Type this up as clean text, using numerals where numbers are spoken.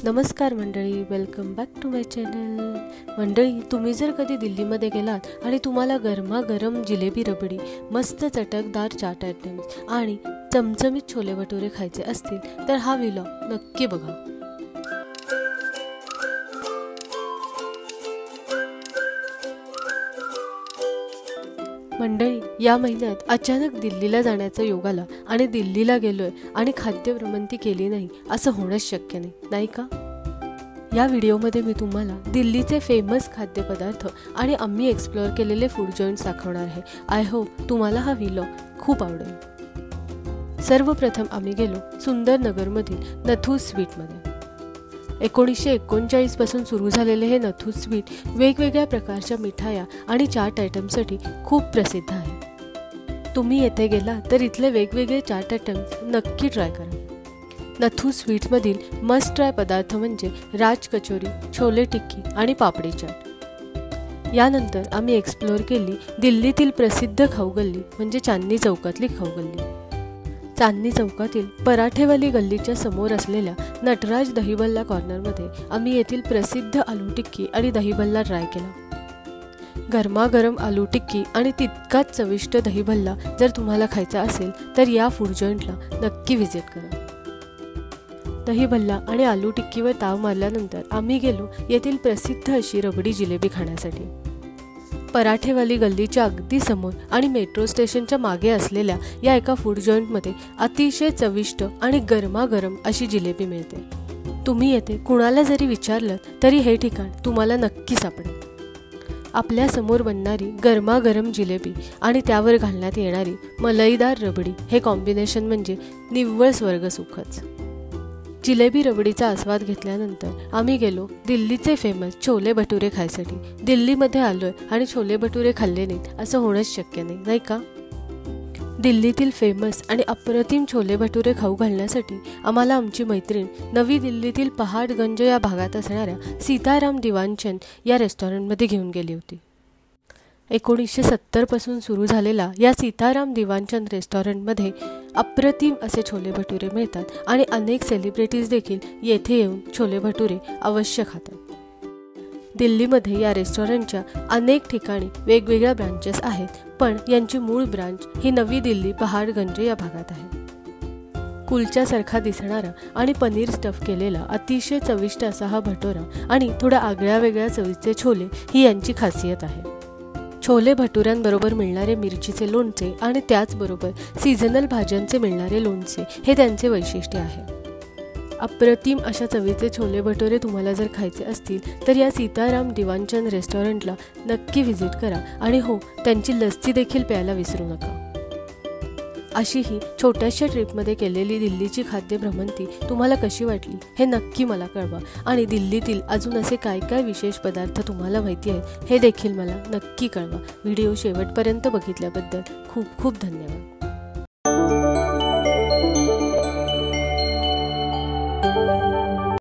नमस्कार मंडळी, welcome back to my channel. मंडळी, तुम्ही जर कधी दिल्लीमध्ये गेलात आणि तुम्हाला गरमागरम जिलेबी रबडी, मस्त चटकदार चाट आयटम्स आणि चमचमीत छोले भटुरे खायचे असतील तर हा व्लॉग नक्की बघा. मंडळी, या महिन्यात अचानक दिल्लीला जाण्याचा योग आला आणि दिल्लीला गेलोय आणि खाद्यभ्रमंती केली नाही असं होणंच शक्य नाही, नाही का? या व्हिडिओमध्ये मी तुम्हाला दिल्लीचे फेमस खाद्यपदार्थ आणि आम्ही एक्सप्लोअर केलेले फूड जॉईंट्स दाखवणार आहे. आय होप तुम्हाला हा व्लॉग खूप आवडेल. सर्वप्रथम आम्ही गेलो सुंदर नगरमधील नथू स्वीटमध्ये. 1939 पासून सुरू झालेले हे नथू स्वीट वेगवेगळ्या प्रकारच्या मिठाया आणि चाट आयटमसाठी खूप प्रसिद्ध आहे. तुम्ही येथे गेला तर इथले वेगवेगळे चाट आयटम्स नक्की ट्राय करा. नथू स्वीट्समधील मस्ट ट्राय पदार्थ म्हणजे राज कचोरी, छोले टिक्की आणि पापडी चाट. यानंतर आम्ही एक्सप्लोअर केली दिल्लीतील प्रसिद्ध खाऊगल्ली म्हणजे चांदनी चौकातली खाऊगल्ली. चांदनी चौकातील पराठेवाली गल्लीच्या समोर असलेल्या नटराज दहीभल्ला कॉर्नरमध्ये आम्ही येथील प्रसिद्ध आलू टिक्की आणि दहीभल्ला ट्राय केला. गरमागरम आलू टिक्की आणि तितकाच चविष्ट दहीभल्ला जर तुम्हाला खायचा असेल तर या फूड जॉईंटला नक्की व्हिजिट करा. दहीभल्ला आणि आलू टिक्कीवर ताव मारल्यानंतर आम्ही गेलो येथील प्रसिद्ध अशी रबडी जिलेबी खाण्यासाठी. पराठेवाली गल्लीच्या अगदी समोर आणि मेट्रो स्टेशनच्या मागे असलेल्या या एका फूड जॉईंटमध्ये अतिशय चविष्ट आणि गरमागरम अशी जिलेबी मिळते. तुम्ही येथे कुणाला जरी विचारलं तरी हे ठिकाण तुम्हाला नक्की सापडेल. आपल्या समोर बनणारी गरमागरम जिलेबी आणि त्यावर घालण्यात येणारी मलईदार रबडी हे कॉम्बिनेशन म्हणजे निव्वळ स्वर्गसुखच. जिलेबी रबडीचा आस्वाद घेतल्यानंतर आम्ही गेलो दिल्लीचे फेमस छोले भटुरे खायसाठी. दिल्लीमध्ये आलोय आणि छोले भटुरे खाल्ले नाहीत असं होणंच शक्य नाही, नाही का? दिल्लीतील फेमस आणि अप्रतिम छोले भटुरे खाऊ घालण्यासाठी आम्हाला आमची मैत्रीण नवी दिल्लीतील पहाडगंज या भागात असणाऱ्या सीताराम दिवानचंद या रेस्टॉरंटमध्ये घेऊन गेली होती. 1970 पासून सुरू झालेला या सीताराम दिवानचंद रेस्टॉरंटमध्ये अप्रतिम असे छोले भटुरे मिळतात आणि अनेक सेलिब्रिटीज देखील येथे येऊन छोले भटुरे अवश्य खातात. दिल्लीमध्ये या रेस्टॉरंटच्या अनेक ठिकाणी वेगवेगळ्या ब्रांचेस आहेत, पण यांची मूळ ब्रांच ही नवी दिल्ली पहाडगंज या भागात आहे. कुलच्यासारखा दिसणारा आणि पनीर स्टफ केलेला अतिशय चविष्ट असा हा भटोरा आणि थोड्या आगळ्या वेगळ्या चवीचे छोले ही यांची खासियत आहे. छोले भटुऱ्यांबरोबर मिळणारे मिरचीचे लोणचे आणि त्याचबरोबर सीझनल भाज्यांचे मिळणारे लोणचे हे त्यांचे वैशिष्ट्य आहे. अप्रतिम अशा चवीचे छोले भटुरे तुम्हाला जर खायचे असतील तर या सीताराम दिवानचंद रेस्टॉरंटला नक्की व्हिजिट करा आणि हो, त्यांची लस्सी देखील प्यायला विसरू नका. अशी ही छोट्याशा ट्रिपमध्ये केलेली दिल्लीची खाद्यभ्रमंती तुम्हाला कशी वाटली हे नक्की मला कळवा आणि दिल्लीतील अजून असे काय काय विशेष पदार्थ तुम्हाला माहिती आहेत हे देखील मला नक्की कळवा. व्हिडिओ शेवटपर्यंत बघितल्याबद्दल खूप खूप धन्यवाद.